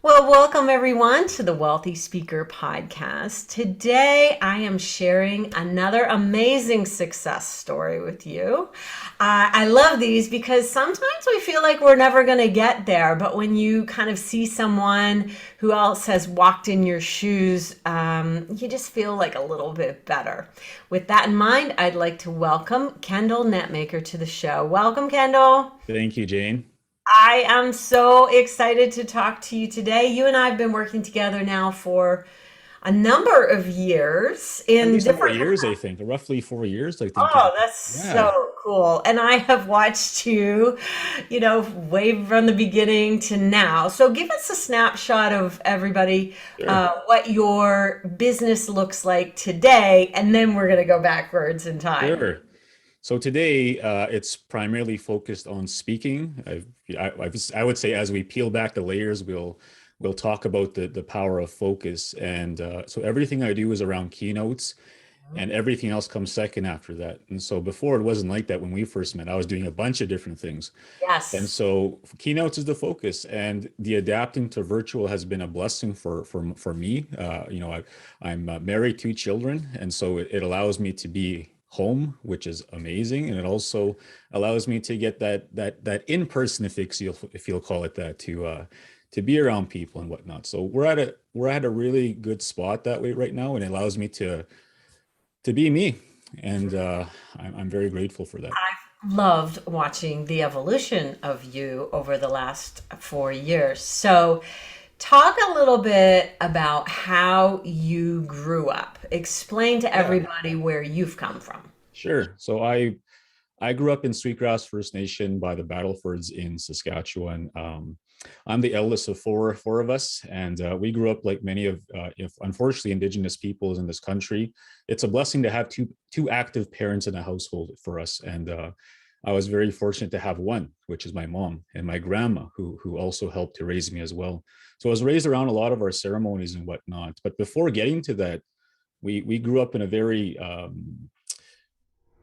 Well, welcome everyone to the Wealthy Speaker Podcast. Today I am sharing another amazing success story with you. I love these because sometimes we feel like we're never going to get there, but when you kind of see someone who else has walked in your shoes, you just feel like a little bit better. With that in mind, I'd like to welcome Kendal Netmaker to the show. Welcome, Kendall. Thank you, Jane. I am so excited to talk to you today. You and I have been working together now for a number of years At in least 4 different. years, I think. Roughly 4 years, I think. Oh, that's Yeah, so cool. And I have watched you, way from the beguning to now. So give us a snapshot of everybody, sure. what your business looks like today, and then we're going to go backwards in time. Sure. So today, it's primarily focused on speaking. I would say as we peel back the layers, we'll talk about the power of focus. And so everything I do is around keynotes, and everything else comes second after that. And so before it wasn't like that when we first met. I was doing a bunch of different things. And Yes. so keynotes is the focus, and the adapting to virtual has been a blessing for me. I'm married, 2 children, and so it allows me to be home, which is amazing, and it also allows me to get that in-person fix, if you'll call it that, to be around people and whatnot. So we're at a really good spot that way right now, and it allows me to be me, and I'm very grateful for that. Loved watching the evolution of you over the last 4 years. So, talk a little bit about how you grew up. Explain to Yeah. everybody where you've come from. Sure. So I grew up in Sweetgrass First Nation by the Battlefords in Saskatchewan. I'm the eldest of four of us, and we grew up like many of, if unfortunately, Indigenous peoples in this country. It's a blessing to have two active parents in a household for us, and I was very fortunate to have one, which is my mom and my grandma, who also helped to raise me as well. So I was raised around a lot of our ceremonies and whatnot. But before getting to that, we grew up in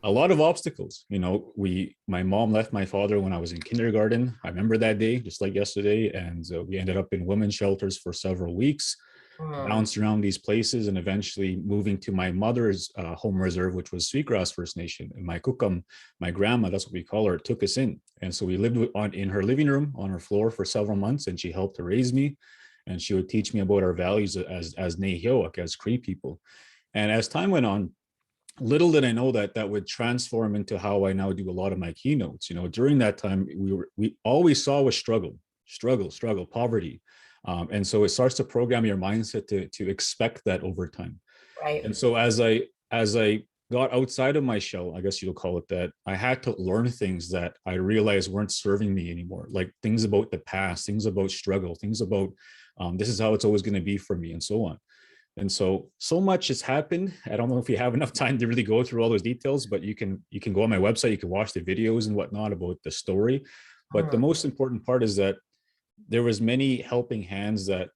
a lot of obstacles. My mom left my father when I was in kindergarten. I remember that day just like yesterday, and we ended up in women's shelters for several weeks, Hmm. bounced around these places, and eventually moving to my mother's home reserve, which was Sweetgrass First Nation. And my kukam, my grandma, that's what we call her, took us in, and so we lived in her living room on her floor for several months, and she helped to raise me, and she would teach me about our values as Nehioak, as Cree people. And as time went on, little did I know that that would transform into how I now do a lot of my keynotes. During that time, we always saw was struggle, poverty, and so it starts to program your mindset to expect that over time. Right. And so as I got outside of my shell, I guess you'll call it that, I had to learn things that I realized weren't serving me anymore, like things about the past, things about struggle, things about this is how it's always going to be for me, and so on. And so much has happened. I don't know if you have enough time to really go through all those details, but you can go on my website, you can watch the videos and whatnot about the story. But the Hmm. most important part is that there was many helping hands that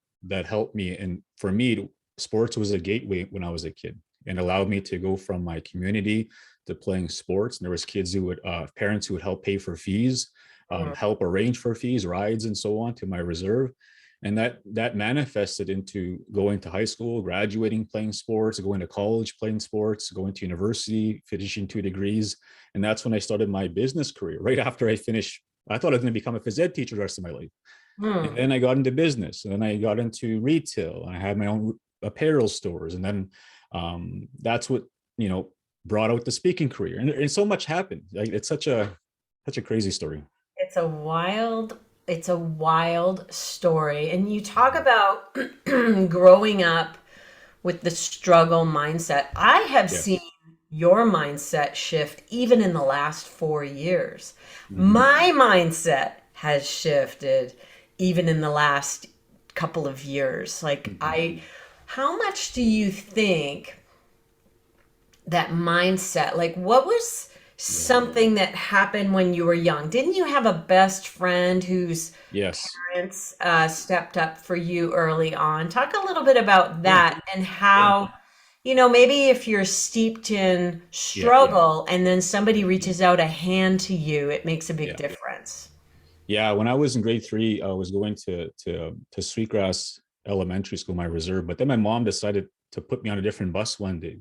helped me. And for me, sports was a gateway when I was a kid, and allowed me to go from my community to playing sports. And there was kids who would parents who would help pay for fees, Hmm. help arrange for fees, rides, and so on to my reserve. And that manifested into going to high school, graduating playing sports, going to college playing sports, going to university, finishing 2 degrees. And that's when I started my business career. Right after I finished, I thought I was going to become a phys ed teacher the rest of my life. And Hmm. then I got into business, and then I got into retail, and I had my own apparel stores. And then that's what, you know, brought out the speaking career. And so much happened. Like, it's such a crazy story. It's a wild story. And you talk about growing up with the struggle mindset. I have seen Yes. your mindset shift even in the last 4 years. Mhm. My mindset has shifted even in the last couple of years. Mhm. How much do you think that mindset, like what was Yeah. something that happened when you were young? Didn't you have a best friend whose Yes. parents stepped up for you early on? Talk a little bit about Yeah. that and Sure. how, maybe if you're steeped in Yeah. struggle and then somebody reaches out a hand to you, it makes a big Yeah. difference. Yeah, when I was in grade three, I was going to Sweetgrass Elementary School, my reserve. But then my mom decided to put me on a different bus one day,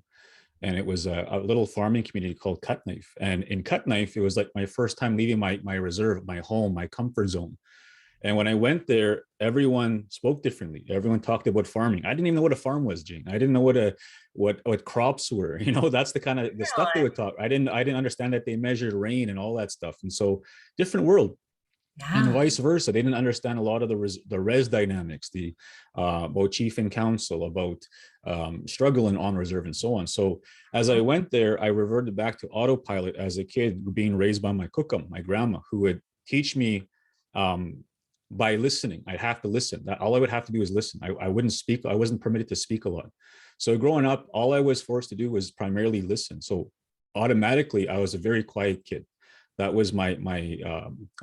and it was a little farming community called Cut Knife. And in Cut Knife, it was like my first time leaving my reserve, my home, my comfort zone. And when I went there, everyone spoke differently. Everyone talked about farming. I didn't even know what a farm was, Jane. I didn't know what crops were. That's the kind of the stuff they would talk. I didn't understand that they measured rain and all that stuff. And so different world, and Yeah. vice versa. They didn't understand a lot of the res dynamics, the about chief and council, about struggle and on reserve, and so on. So as I went there, I reverted back to autopilot as a kid, being raised by my kukam, my grandma, who would teach me um, by listening. I'd have to listen. That all I would have to do is listen. I wouldn't speak. I wasn't permitted to speak a lot. So growing up, all I was forced to do was primarily listen. So automatically, I was a very quiet kid. That was my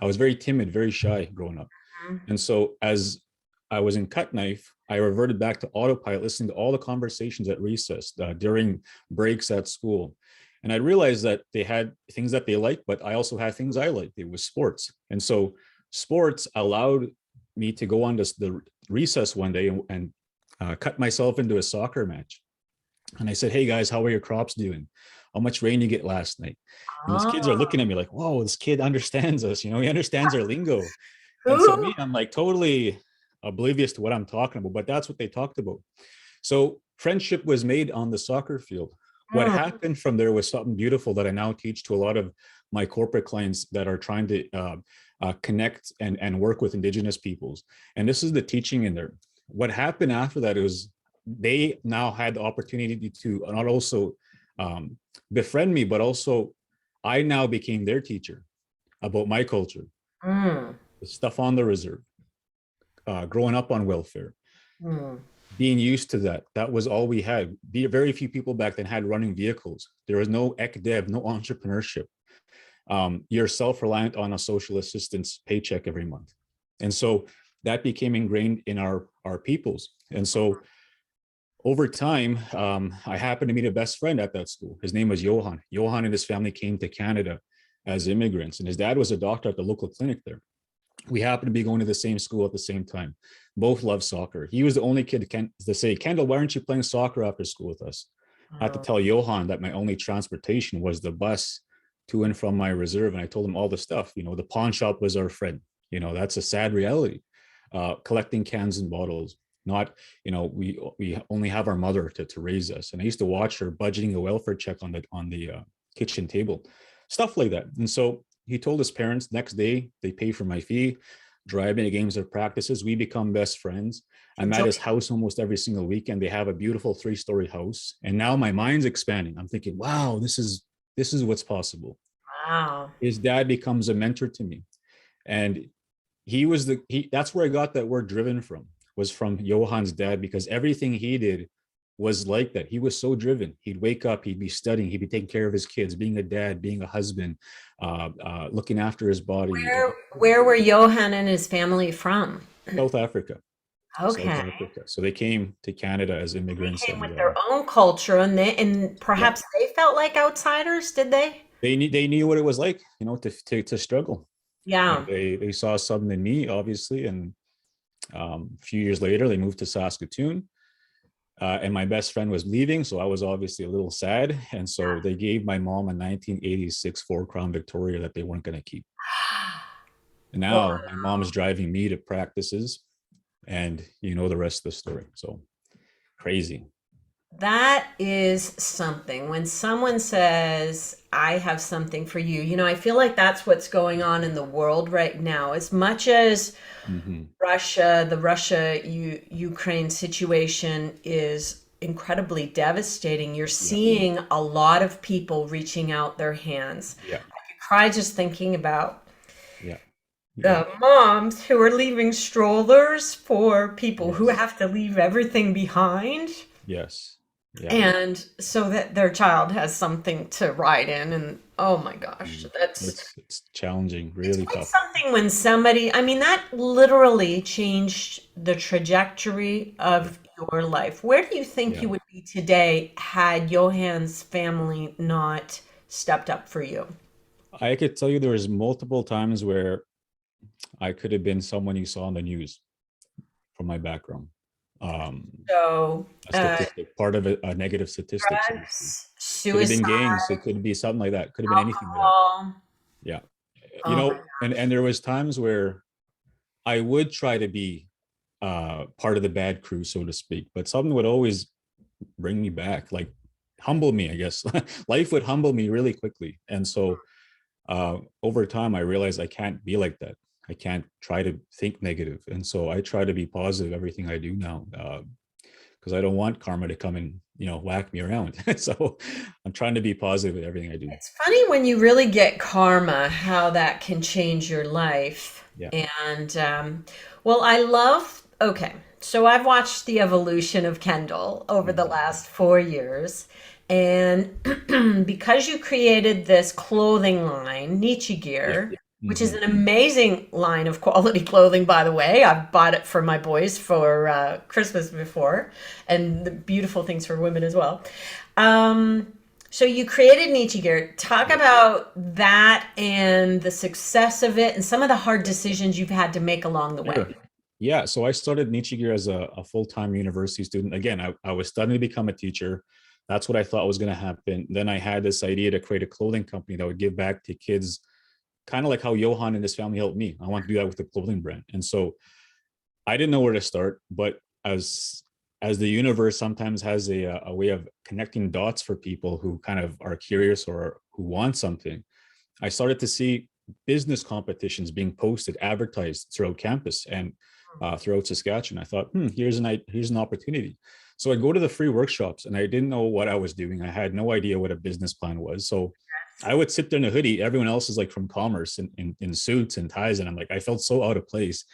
I was very timid, very shy growing up. Mhm. And so as I was in Cut Knife, I reverted back to autopilot, listening to all the conversations at recess, during breaks at school. And I realized that they had things that they liked, but I also had things I liked. It was sports. And so sports allowed me to go on this the recess one day and cut myself into a soccer match. And I said, "Hey guys, how are your crops doing? How much rain you get last night?" And these kids are Oh, looking at me like, "Whoa, this kid understands us. He understands our lingo." And so who? me, I'm like totally oblivious to what I'm talking about, but that's what they talked about. So friendship was made on the soccer field. What Mm, happened from there was something beautiful that I now teach to a lot of my corporate clients that are trying to connect and work with Indigenous peoples. And this is the teaching in there. What happened after that is they now had the opportunity to not also um, befriend me, but also I now became their teacher about my culture, mm, the stuff on the reserve, growing up on welfare, mm. being used to that. That was all we had. Very few people back then had running vehicles. There was no ec-dev, no entrepreneurship. You're self-reliant on a social assistance paycheck every month. And so that became ingrained in our peoples. And so over time, I happened to meet a best friend at that school. His name was Johan. Johan and his family came to Canada as immigrants, and his dad was a doctor at the local clinic there. We happened to be going to the same school at the same time. Both love soccer. He was the only kid to say, "Kendall, why aren't you playing soccer after school with us?" I had to Oh, tell Johan that my only transportation was the bus to and from my reserve. And I told him all the stuff. The pawn shop was our friend. That's a sad reality. Collecting cans and bottles. Not, we only have our mother to raise us. And I used to watch her budgeting a welfare check on the kitchen table, stuff like that. And so he told his parents. Next day they pay for my fee, drive me to games or practices. We become best friends. I'm enjoy. at his house almost every single weekend. They have a beautiful 3-story house. And now my mind's expanding. I'm thinking, wow, this is what's possible. Wow. His dad becomes a mentor to me. And that's where I got that word driven from, was from Johan's dad, because everything he did was like that. He was so driven. He'd wake up, he'd be studying, he'd be taking care of his kids, being a dad, being a husband, looking after his body. Where were Johan and his family from? South Africa. South Okay. Africa. So they came to Canada as immigrants, They came and with their own culture and yeah, perhaps they felt like outsiders, did they? they knew what it was like, to struggle. And Yeah. they saw something in me, obviously. And a few years later, they moved to Saskatoon. And my best friend was leaving, so I was obviously a little sad. And so they gave my mom a 1986 Ford Crown Victoria that they weren't going to keep. And Well, now my mom is driving me to practices, and you know the rest of the story. So crazy. that is something. When someone says, I have something for you, I feel like that's what's going on in the world right now. As much as Hmm. The Russia Ukraine situation is incredibly devastating, you're Yeah, seeing a lot of people reaching out their hands. yeah, I cry just thinking about yeah, yeah. the moms who are leaving strollers for people who Yes, have to leave everything behind. yes, yeah. And so that their child has something to ride in. And oh my gosh, Mm. that's It's challenging, it's really quite tough. something when somebody, I mean, that literally changed the trajectory Yeah, of your life. Where do you think yeah. you would be today had Johan's family not stepped up for you? I could tell you there was multiple times where I could have been someone you saw on the news from my background. Um, So, a statistic, part of a negative statistic, so to speak. drugs, Could have been suicide, gangs. It could be something like that. Could have been anything like that. alcohol. Yeah. Oh my And there was times where I would try to be part of the bad crew, so to speak, but something would always bring me back, like humble me, I guess. Life would humble me really quickly. And so over time, I realized I can't be like that. I can't try to think negative. And so I try to be positive everything I do now, because I don't want karma to come and, whack me around. So I'm trying to be positive with everything I do. It's funny when you really get karma, how that can change your life. Yeah. And well, I love, okay, so I've watched the evolution of Kendall over the Mhm. last 4 years. And because you created this clothing line, Nietzsche Yeah. Gear, which is Hmm. an amazing line of quality clothing, by the way. I've bought it for my boys for Christmas before, and the beautiful things for women as well. Um, so you created Nietzsche Gear. Talk Yeah. about that and the success of it and some of the hard decisions you've had to make along the way. Sure. Yeah. So I started Nietzsche Gear as a full-time university student. Again, I was studying to become a teacher. That's what I thought was going to happen. Then I had this idea to create a clothing company that would give back to kids, kind of like how Johan and his family helped me. I want to do that with the clothing brand. And so I didn't know where to start, but as the universe sometimes has a way of connecting dots for people who kind of are curious or who want something, I started to see business competitions being posted, advertised throughout campus and throughout Saskatchewan. I thought, here's an opportunity. So I go to the free workshops, and I didn't know what I was doing. I had no idea what a business plan was. So I would sit there in a hoodie. Everyone else is like from commerce and in suits and ties, and I'm like, I felt so out of place.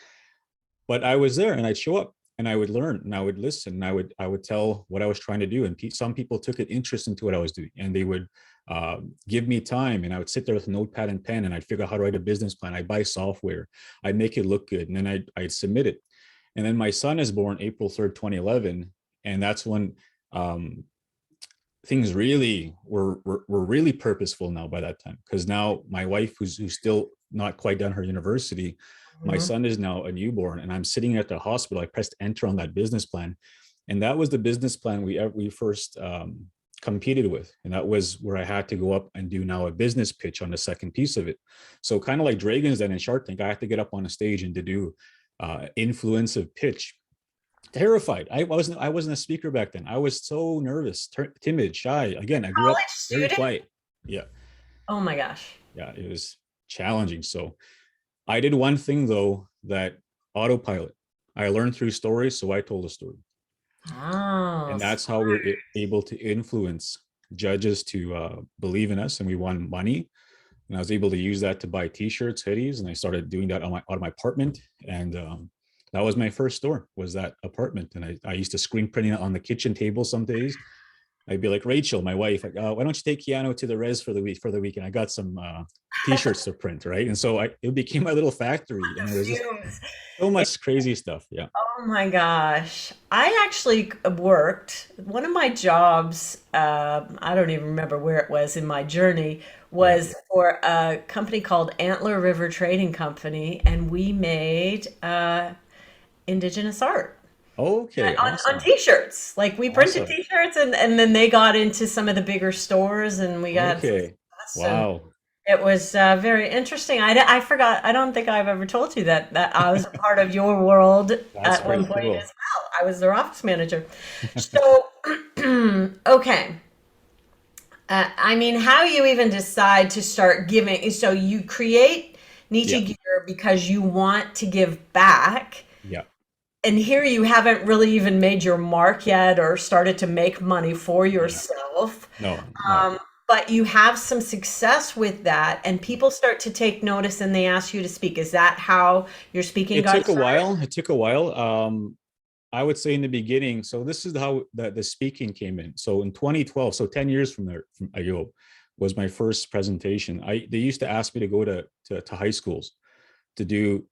But I was there, and I'd show up, and I would learn, and I would listen, and I would tell what I was trying to do, and some people took an interest into what I was doing, and they would give me time, and I would sit there with a notepad and pen, and I'd figure out how to write a business plan. I'd buy software, I'd make it look good, and then I'd submit it. And then my son is born April 3rd, 2011, and that's when um, things really were really purposeful now by that time, because now my wife, who's still not quite done her university, my Mhm. son is now a newborn, and I'm sitting at the hospital. I pressed enter on that business plan, and that was the business plan we first competed with, and that was where I had to go up and do now a business pitch on the second piece of it. So kind of like Dragons Den in Shark Tank, I had to get up on a stage and to do influencive pitch. Terrified. I wasn't a speaker back then. I was so nervous, timid, shy. Again, I grew up College very student? quiet. Yeah, Oh my gosh. yeah, it was challenging. So I did one thing though, that autopilot. I learned through stories, so I told a story, Oh, and that's how we're able to influence judges to believe in us, and we won money. And I was able to use that to buy T-shirts, hoodies, and I started doing that out of my apartment. And that was my first store, was that apartment. And I used to screen printing it on the kitchen table some days. I'd be like, Rachel, my wife, like, why don't you take Keanu to the res for the weekend? I got some T-shirts to print, right? And so it became my little factory, and it was just fumes. so much crazy stuff. Yeah, Oh my gosh. I actually worked, one of my jobs, I don't even remember where it was in my journey, yeah. was for a company called Antler River Trading Company, and we made indigenous art Okay, on awesome, t-shirts. Like we printed awesome. t-shirts and then they got into some of the bigger stores and we got Okay, success. And wow, it was very interesting. I forgot. I don't think I've ever told you that I was a part of your world that's at one very point as cool. well. I was their office manager. So, okay. I mean, how you even decide to start giving? So you create Yeah, Nietzsche Gear because you want to give back, yeah, and here you haven't really even made your mark yet or started to make money for yeah. yourself. No, no. Um, but you have some success with that, and people start to take notice and they ask you to speak. Is that how your speaking It got took a started? while. It took a while. I would say in the beginning. So this is how the speaking came in. So in 2012, so 10 years from there, from ago, was my first presentation. They used to ask me to go to high schools to do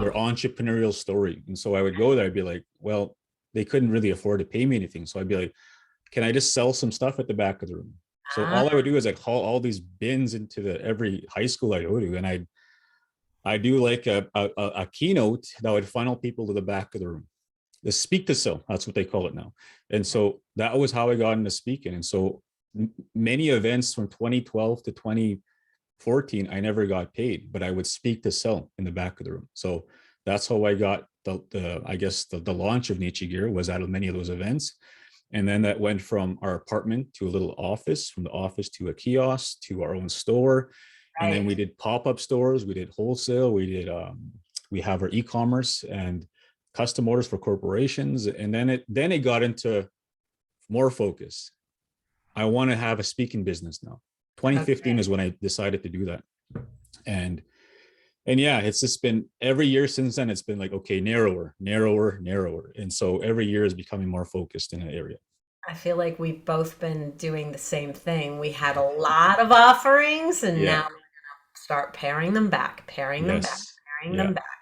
their Oh, entrepreneurial story, and so I would go there. I'd be like, well, they couldn't really afford to pay me anything, so I'd be like, can I just sell some stuff at the back of the room? So all I ah, would do is like haul all these bins into every high school I go to, and I do like a keynote that would funnel people to the back of the room. The speak to sell, that's what they call it now. And so that was how I got into speaking. And so many events from 2012 to 2014, I never got paid, but I would speak to sell in the back of the room. So that's how I got the I guess the launch of Niche Gear was out of many of those events. And then that went from our apartment to a little office, from the office to a kiosk to our own store. And then Right. we did pop-up stores, we did wholesale, we have our e-commerce and custom orders for corporations. And then it got into more focus. I want to have a speaking business now. 2015 Okay. is when I decided to do that. And and yeah, it's just been every year since then, it's been like, okay, narrower, narrower, narrower. And so every year is becoming more focused in an area. I feel like we've both been doing the same thing. We had a lot of offerings, and Yeah. now start paring them back, Yes. paring Yeah. them back.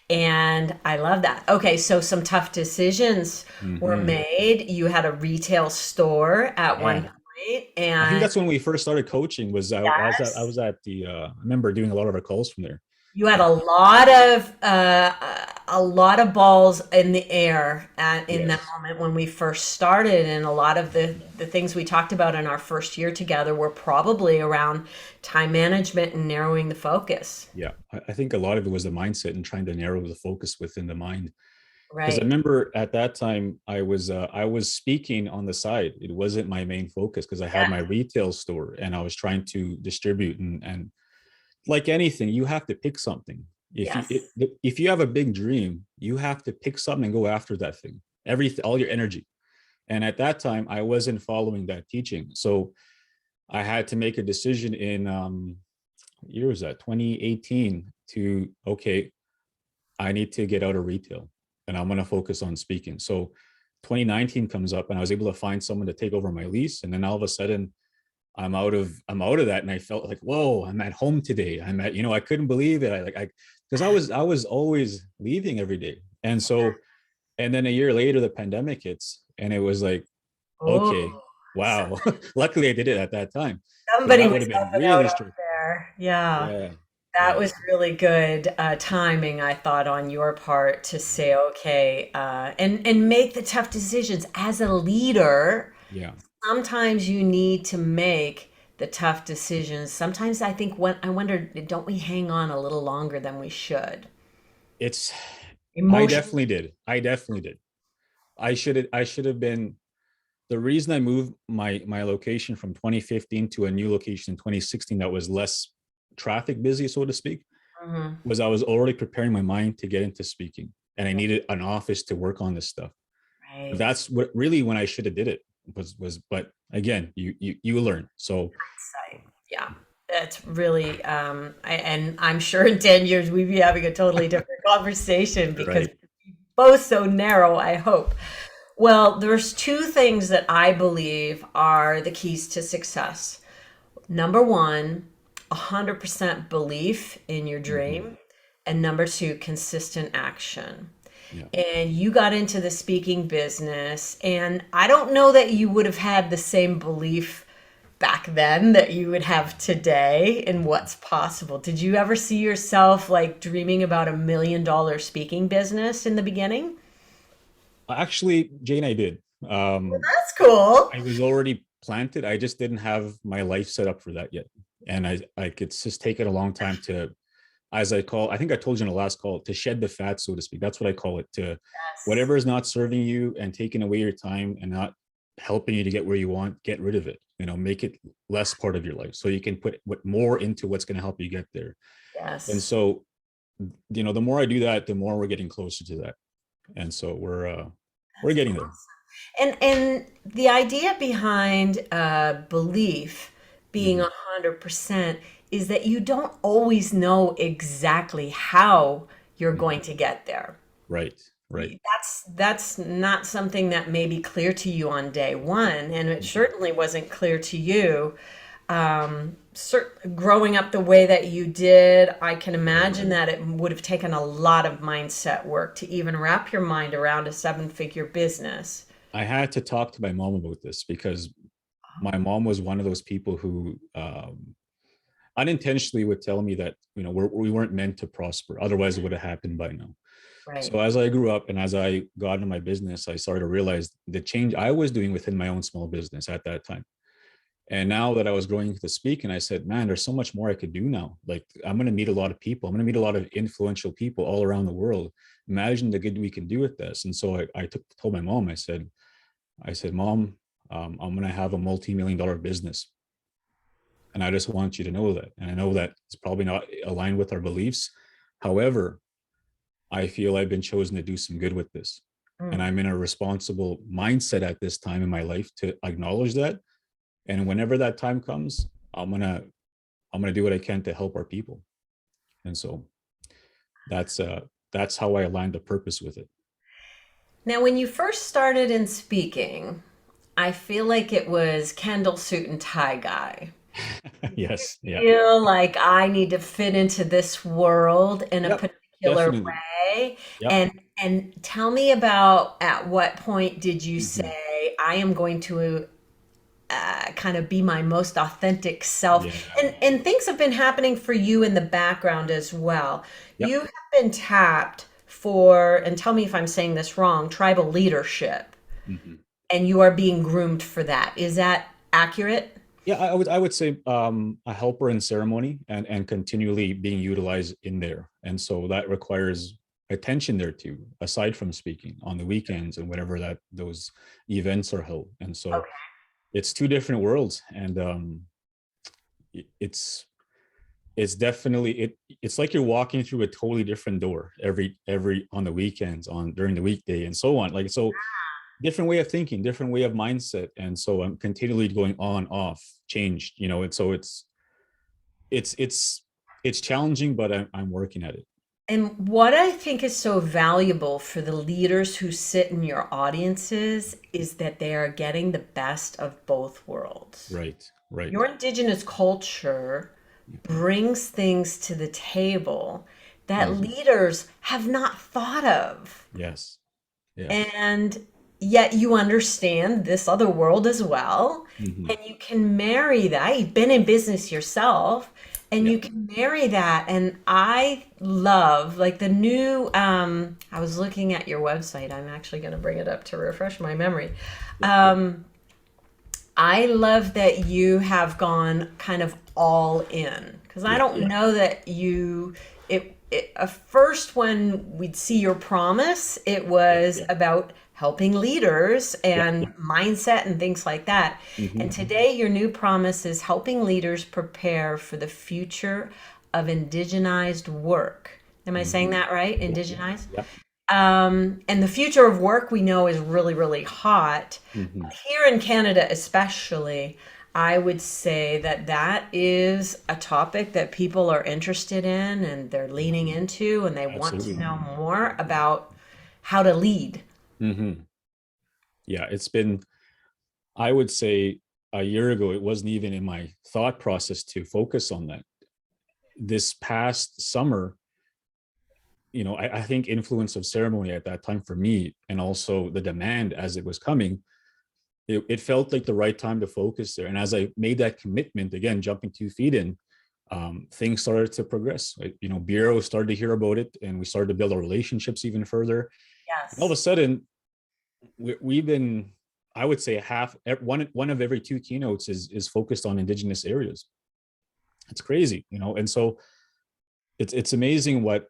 And I love that. Okay, so some tough decisions were Hmm. made. You had a retail store at one Yeah. point, I think and that's when we first started coaching. Was I yes, was at the I remember doing a lot of our calls from there. you had Yeah. a lot of balls in the air in that Yes. moment when we first started, and a lot of the things we talked about in our first year together were probably around time management and narrowing the focus. Yeah. I think a lot of it was the mindset and trying to narrow the focus within the mind. Because I Right. remember at that time I was speaking on the side. It wasn't my main focus because I had my Yeah. retail store and I was trying to distribute and like anything, you have to pick something. Yes. If you have a big dream, you have to pick something and go after that thing. All your energy. And at that time, I wasn't following that teaching, so I had to make a decision in year was that 2018 to okay, I need to get out of retail and I'm going to focus on speaking. So 2019 comes up and I was able to find someone to take over my lease. And then all of a sudden I'm out of that. And I felt like, whoa, I'm at home today. I couldn't believe it. Because I was always leaving every day. And so, and then a year later, the pandemic hits and it was like, Oh, okay, so wow. Luckily I did it at that time because somebody that was would have been helping out really up strict. there. Yeah. Yeah. That Yeah. was really good timing, I thought, on your part to say, okay, and make the tough decisions. As a leader, Yeah. sometimes you need to make the tough decisions. Sometimes I think when I wonder, don't we hang on a little longer than we should? It's I Emotion. definitely did. I definitely did. I should have been the reason I moved my location from 2015 to a new location in 2016 that was less traffic busy, so to speak, Mhm. was I was already preparing my mind to get into speaking and I needed an office to work on this stuff. Right. That's what really when I should have did it was but again, you learn. So Site. Yeah. That's really, and I'm sure in 10 years we'd be having a totally different conversation because right. both so narrow, I hope. Well, there's two things that I believe are the keys to success. Number one, 100% belief in your Hmm. dream. And number two, consistent action. Yeah. And you got into the speaking business, and I don't know that you would have had the same belief back then that you would have today in what's possible. Did you ever see yourself like dreaming about $1 million speaking business in the beginning? Actually, Jane, I did. That's cool. I was already planted. I just didn't have my life set up for that yet. And it's just taken a long time to, I think I told you in the last call, to shed the fat, so to speak. That's what I call it. To Yes. whatever is not serving you and taking away your time and not helping you to get where you want, get rid of it. Make it less part of your life so you can put more into what's going to help you get there. And Yes. so, the more I do that, the more we're getting closer to that. And so we're That's getting there. and the idea behind belief being Mhm. 100% is that you don't always know exactly how you're Mhm. going to get there. Right. Right. That's not something that may be clear to you on day one, and it Mhm. certainly wasn't clear to you growing up the way that you did. I can Right. imagine that it would have taken a lot of mindset work to even wrap your mind around a seven-figure business. I had to talk to my mom about this because my mom was one of those people who unintentionally would tell me that, we weren't meant to prosper. Otherwise, it would have happened by now. So Right. as I grew up and as I got into my business, I started to realize the change I was doing within my own small business at that time. And now that I was growing to speak, and I said, man, there's so much more I could do now. Like, I'm going to meet a lot of people. I'm going to meet a lot of influential people all around the world. Imagine the good we can do with this. And so I told my mom, I said, Mom, I'm going to have a multi-million-dollar business. And I just want you to know that. And I know that it's probably not aligned with our beliefs. However, I feel I've been chosen to do some good with this. And Mm. I'm in a responsible mindset at this time in my life to acknowledge that. And whenever that time comes, I'm gonna do what I can to help our people. And so that's how I aligned the purpose with it. Now, when you first started in speaking, I feel like it was Kendall suit and tie guy. Yes. Yeah. Feel like I need to fit into this world in a Yep. particular Definitely. way. Yep. And tell me about, at what point did you Mhm. say, I am going to kind of be my most authentic self? Yeah. And things have been happening for you in the background as well. Yep. You have been tapped for, and tell me if I'm saying this wrong, tribal leadership, Mhm. and you are being groomed for that. Is that accurate? Yeah, I would say a helper in ceremony and continually being utilized in there. And so that requires attention there too, aside from speaking on the weekends and whatever that those events are held. And so Okay. it's two different worlds. And it's definitely it's like you're walking through a totally different door every on the weekends, on during the weekday, and so on. Like, so different way of thinking, different way of mindset. And so I'm continually going on, off, changed, and so it's it's it's challenging, but I'm working at it. And what I think is so valuable for the leaders who sit in your audiences is that they are getting the best of both worlds. Right. Right. Your indigenous culture brings things to the table that Mhm. leaders have not thought of. Yes. Yes. And yet you understand this other world as well. Hmm. And you can marry that. You've been in business yourself and Yeah. you can marry that. And I love like the new, I was looking at your website. I'm actually going to bring it up to refresh my memory. Yeah. Um, I love that you have gone kind of all in because I Yeah. don't know that it first when we'd see your promise, it Yeah. was Yeah. about helping leaders Yeah. Yeah. and mindset and things like that. And Hmm. today your new promise is helping leaders prepare for the future of indigenized work. Am I saying Hmm. that right? Yeah. Yeah. Indigenized? Yeah. And the future of work we know is really, really hot. Hmm. Here in Canada, especially, I would say that that is a topic that people are interested in and they're leaning Hmm. into, and they want to Absolutely. know more about how to lead. Hmm. Yeah, it's been, I would say, a year ago, it wasn't even in my thought process to focus on that. This past summer, I think influence of ceremony at that time for me, and also the demand as it was coming, it felt like the right time to focus there. And as I made that commitment, again, jumping 2 feet in, things started to progress. Bureau started to hear about it, and we started to build our relationships even further. And all of a Yes. sudden, we've been, I would say, one of every two keynotes is focused on indigenous areas. It's crazy, and so it's amazing what,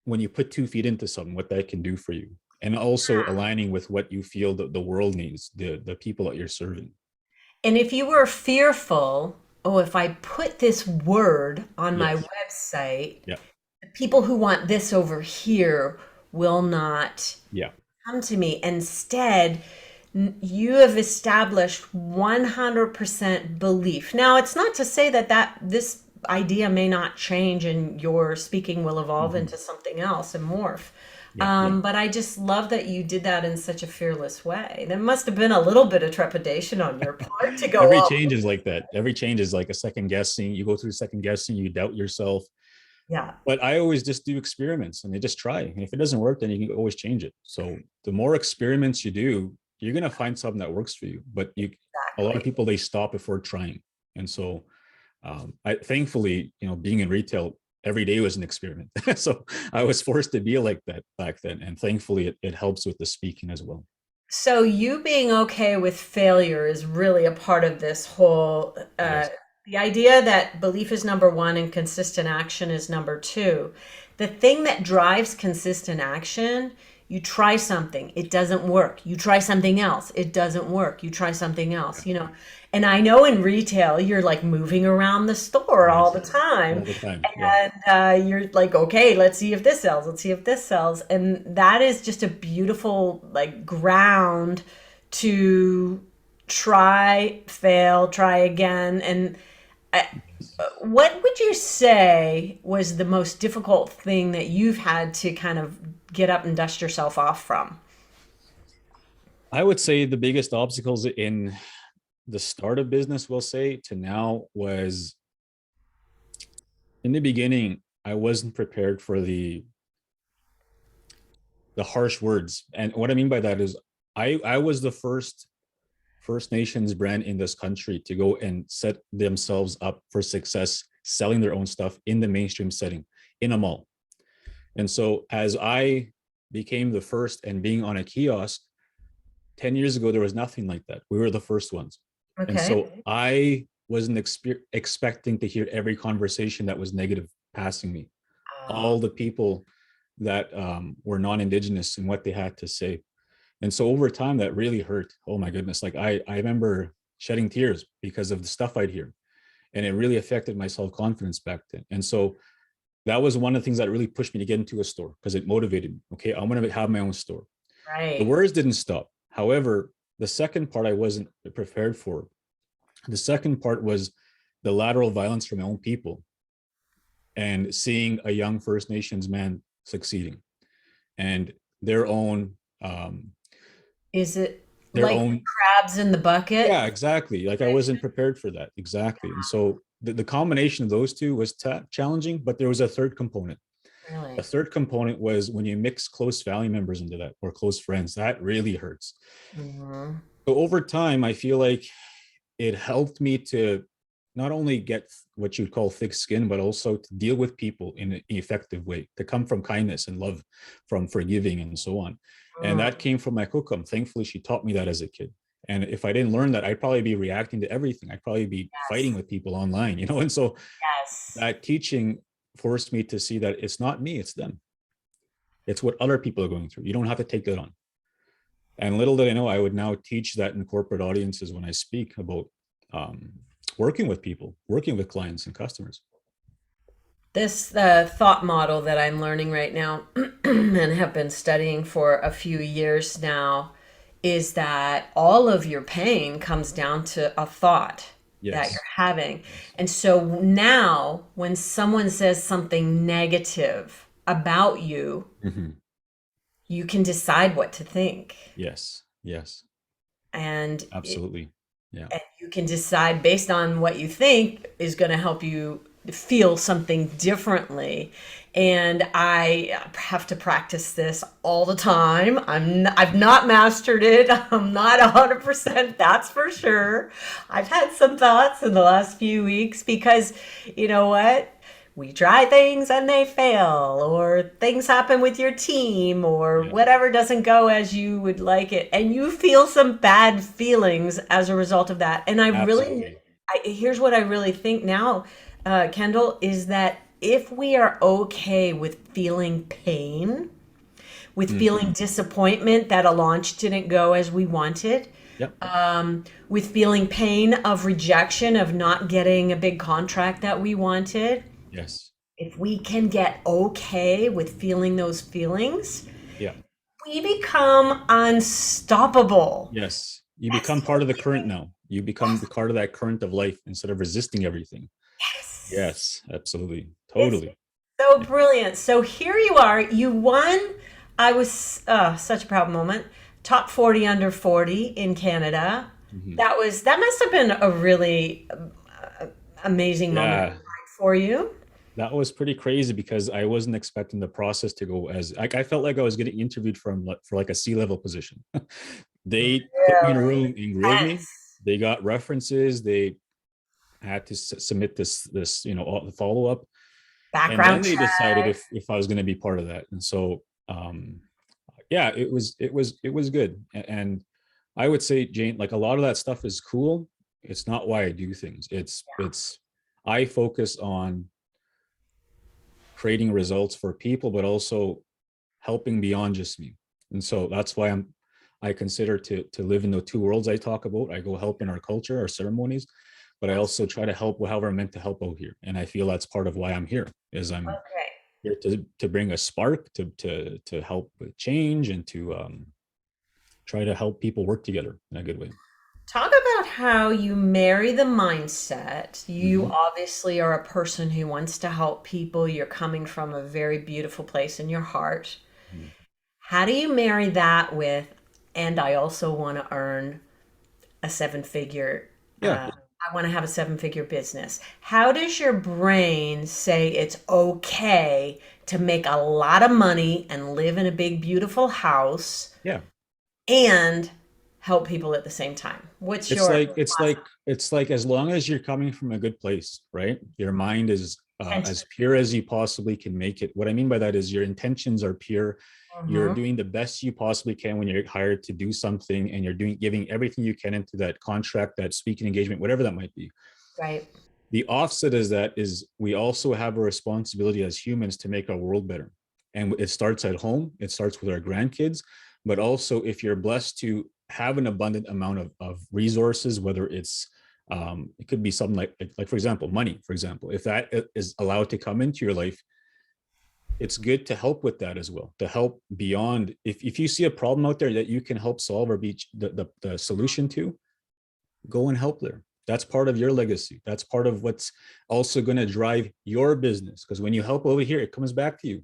when you put 2 feet into something, what that can do for you, and also aligning with what you feel that the world needs, the people that you're serving. And if you were fearful, oh, if I put this word on my Yes. website, Yeah. the people who want this over here will not Yeah. come to me. Instead, you have established 100% belief. Now, it's not to say that this idea may not change and your speaking will evolve Hmm. into something else and morph. Yeah. Yeah. But I just love that you did that in such a fearless way. There must have been a little bit of trepidation on your part to go, Every oh, change is like that. Every change is like a second guessing. You go through second guessing, you doubt yourself. yeah. But I always just do experiments, and they just try. And if it doesn't work, then you can always change it. So the more experiments you do, you're gonna find something that works for you. But a lot of Exactly. people, they stop before trying. And so I thankfully, being in retail every day was an experiment. So I was forced to be like that back then. And thankfully it helps with the speaking as well. So you being okay with failure is really a part of this whole Yes. the idea that belief is number one and consistent action is number two. The thing that drives consistent action, you try something, it doesn't work. You try something else, it doesn't work. You try something Yeah. else, you know. And I know in retail, you're like moving around the store all Yes. the time. All the time. Yeah. And you're like, okay, let's see if this sells. Let's see if this sells. And that is just a beautiful like ground to try, fail, try again. And I, what would you say was the most difficult thing that you've had to kind of get up and dust yourself off from? I would say the biggest obstacles in the start of business, we'll say, to now was in the beginning, I wasn't prepared for the harsh words. And what I mean by that is I was the First Nations brand in this country to go and set themselves up for success selling their own stuff in the mainstream setting in a mall. And so as I became the first and being on a kiosk 10 years ago, there was nothing like that. We were the first ones. And Okay. so I wasn't expecting to hear every conversation that was negative passing me, Uh, all the people that were non-Indigenous and what they had to say. And so over time, that really hurt. Oh my goodness. Like I remember shedding tears because of the stuff I'd hear. And it really affected my self-confidence back then. And so that was one of the things that really pushed me to get into a store because it motivated me. Okay, I'm going to have my own store. The right. words didn't stop. However, the second part I wasn't prepared for. The second part was the lateral violence from my own people and seeing a young First Nations man succeeding and their own Is it their like own crabs in the bucket? yeah, exactly. Like I wasn't prepared for that. Exactly. And so the combination of those two was challenging, but there was a third component. A Really? third component was when you mix close family members into that or close friends, that really hurts. Hmm. So over time, I feel like it helped me to not only get what you'd call thick skin, but also to deal with people in an effective way, to come from kindness and love, from forgiving and so on. And that came from my cookum. Thankfully, she taught me that as a kid. And if I didn't learn that, I'd probably be reacting to everything. I'd probably be fighting Yes. with people online, And so Yes. that teaching forced me to see that it's not me, it's them. It's what other people are going through. You don't have to take that on. And little did I know, I would now teach that in corporate audiences when I speak about um, working with people, working with clients and customers. This thought model that I'm learning right now and have been studying for a few years now is that all of your pain comes down to a thought that you're Yes. having. Yes. And so now, when someone says something negative about you, Mhm. you can decide what to think. Yes. Yes. And Absolutely. Yeah. and you can decide based on what you think is going to help you feel something differently. And I have to practice this all the time. I've not mastered it. I'm not 100%, that's for sure. I've had some thoughts in the last few weeks because you know what, we try things and they fail, or things happen with your team, or Yeah. whatever doesn't go as you would like it. And you feel some bad feelings as a result of that. And Absolutely. here's what I really think now, Kendall, is that if we are okay with feeling pain, with feeling Mhm. disappointment that a launch didn't go as we wanted, Yep. with feeling pain of rejection of not getting a big contract that we wanted, Yes. if we can get okay with feeling those feelings, Yeah. we become unstoppable. Yes. You That's become part of the current totally, now. You become the part of that current of life instead of resisting everything. yes. Yes. Absolutely. It's Totally. so Yeah. brilliant. So here you are. You won. I was such a proud moment. Top 40 under 40 in Canada. Mhm. That must have been a really amazing moment Yeah. for you. That was pretty crazy because I wasn't expecting the process to go as like I felt like I was getting interviewed for like a C-level position. They put me in a Really room and grilled me. intense. They got references. They I had to submit this all the follow up, and then Background they check. decided if I was going to be part of that. And so yeah, it was good. And I would say, Jane, like a lot of that stuff is cool. It's not why I do things. It's I focus on creating results for people, but also helping beyond just me. And so that's why I consider to live in the two worlds I talk about. I go help in our culture, our ceremonies, but I also try to help however I'm meant to help out here. And I feel that's part of why I'm here, is I'm Okay. here to bring a spark, to help with change, and to try to help people work together in a good way. Talk about how you marry the mindset. You Mm-hmm. obviously are a person who wants to help people. You're coming from a very beautiful place in your heart. Mm-hmm. How do you marry that with, and I also want to earn a seven figure, Yeah, I want to have a seven figure business? How does your brain say it's okay to make a lot of money and live in a big, beautiful house yeah. and help people at the same time? What's It's your like as long as you're coming from a good place, right? Your mind is intention? as pure as you possibly can make it. What I mean by that is your intentions are pure. You're Mhm. doing the best you possibly can when you're hired to do something, and you're giving everything you can into that contract, that speaking engagement, whatever that might be. Right. The offset is that is we also have a responsibility as humans to make our world better. And it starts at home, it starts with our grandkids, but also if you're blessed to have an abundant amount of resources, whether it's it could be something like for example, money, for example, if that is allowed to come into your life, it's good to help with that as well, to help beyond. If you see a problem out there that you can help solve or be the solution to, go and help there. That's part of your legacy. That's part of what's also going to drive your business. Because when you help over here, it comes back to you,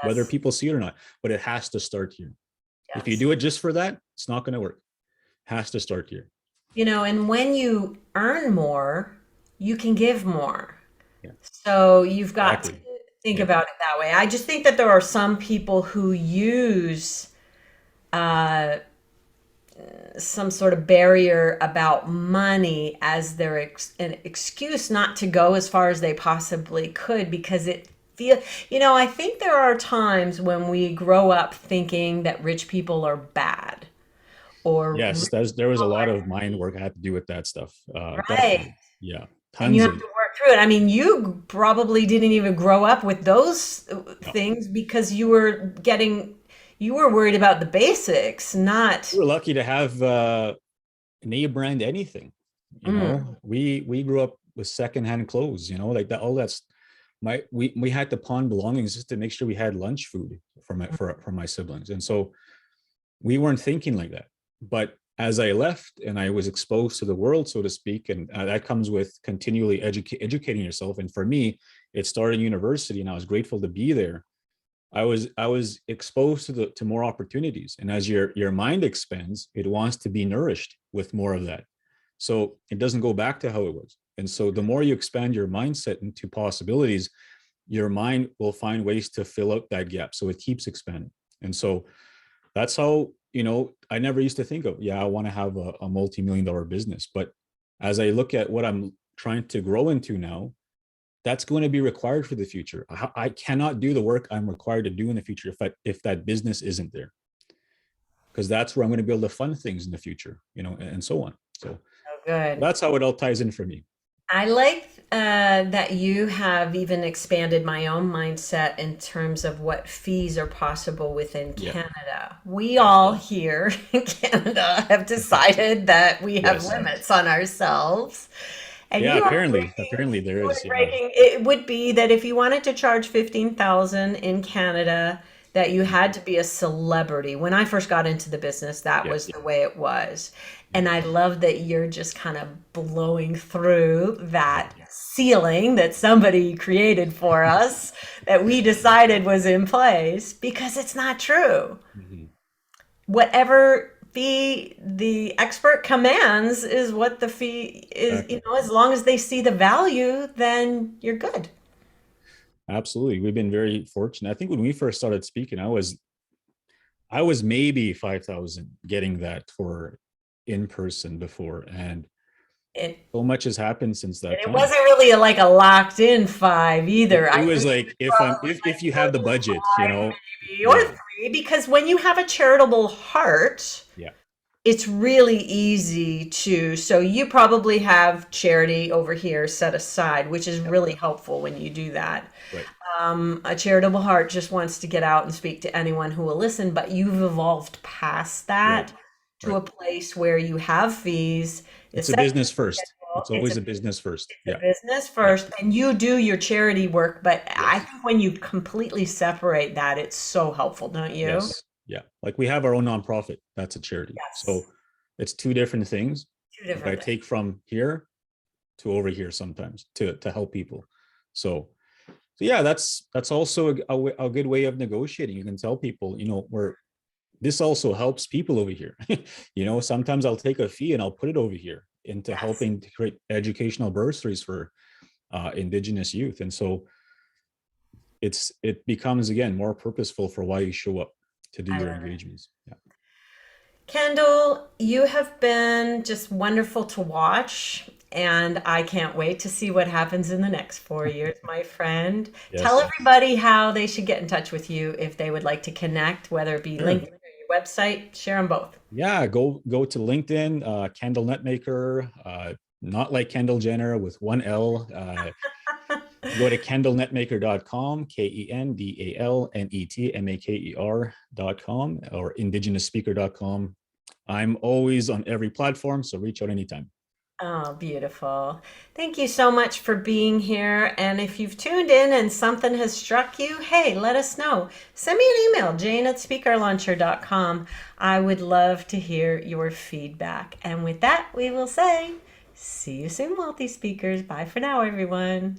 whether Yes. people see it or not. But it has to start here. If you Yes. do it just for that, it's not going to work. It has to start here. And when you earn more, you can give more. Yeah, So you've got to exactly. think Yeah, about it that way. I just think that there are some people who use uh, some sort of barrier about money as their an excuse not to go as far as they possibly could because it feel I think there are times when we grow up thinking that rich people are bad or yes. There was a lot of rich mind work I had to do with that stuff. right. Definitely. Yeah, And you tons have of to work through it. I mean, you probably didn't even grow up with those yeah. things because you were worried about the basics, not. We were lucky to have name brand anything. Mm, We grew up with secondhand clothes. Like that. All that's we had to pawn belongings just to make sure we had lunch food for my siblings, and so we weren't thinking like that. But as I left and I was exposed to the world, so to speak, and that comes with continually educating yourself. And for me, it started in university, and I was grateful to be there. I was exposed to more opportunities, and as your mind expands, it wants to be nourished with more of that, so it doesn't go back to how it was. And so the more you expand your mindset into possibilities, your mind will find ways to fill out that gap, so it keeps expanding. And so that's how, I never used to think of, yeah, I want to have a multi-million-dollar business, but as I look at what I'm trying to grow into now, that's going to be required for the future. I cannot do the work I'm required to do in the future if that business isn't there, because that's where I'm going to be able to fund things in the future, and so on. So oh, good. that's how it all ties in for me. I like that you have even expanded my own mindset in terms of what fees are possible within Yeah. Canada. We Yeah. all here in Canada have decided that we have Yes. limits on ourselves. And Yeah. you are Apparently there you is. are Yeah. breaking, it would be that if you wanted to charge 15,000 in Canada, that you had to be a celebrity. When I first got into the business, that Yeah. was the way it was. And Yeah. I love that you're just kind of blowing through Yeah. that ceiling that somebody created for us that we decided was in place because it's not true. Mhm. Whatever fee the expert commands is what the fee is, Exactly. as long as they see the value, then you're good. Absolutely. We've been very fortunate. I think when we first started speaking, I was maybe 5,000 getting that for in person before. And it, So much has happened since and that it time. wasn't really like a locked in five either. It I was think like if I'm probably if like you more have the than budget, five maybe, or yeah, three, because when you have a charitable heart, yeah, it's really easy to, so you probably have charity over here set aside, which is yep, really helpful when you do that. right, A charitable heart just wants to get out and speak to anyone who will listen, but you've evolved past right, that to right. a place where you have fees. It's a It's set business first. schedule. It's always a business first. It's Yeah, a business yeah, first, and you do your charity work, but I yes, think when you completely separate that, it's so helpful, don't you? yes, yeah. Like we have our own nonprofit. That's a charity. Yes. So it's two different things, Two but I different things. take from here to over here sometimes to help people. So yeah, that's also a good way of negotiating. You can tell people, where this also helps people over here. Sometimes I'll take a fee and I'll put it over here into Yes. helping to create educational bursaries for indigenous youth. And so it becomes again more purposeful for why you show up to do I your love it. engagements. Yeah. Kendall, you have been just wonderful to watch, and I can't wait to see what happens in the next 4 years, my friend. Tell Yes. everybody how they should get in touch with you if they would like to connect, whether it be LinkedIn Sure. or your website. Share them both. Yeah. Go to LinkedIn, Kendal Netmaker, not like Kendall Jenner with one L. Go to kendalnetmaker.com, kendalnetmaker.com, or indigenousspeaker.com. I'm always on every platform, so reach out anytime. Oh, beautiful. Thank you so much for being here. And if you've tuned in and something has struck you, hey, let us know. Send me an email, jane@speakerlauncher.com. I would love to hear your feedback. And with that, we will say, see you soon, multi speakers. Bye for now, everyone.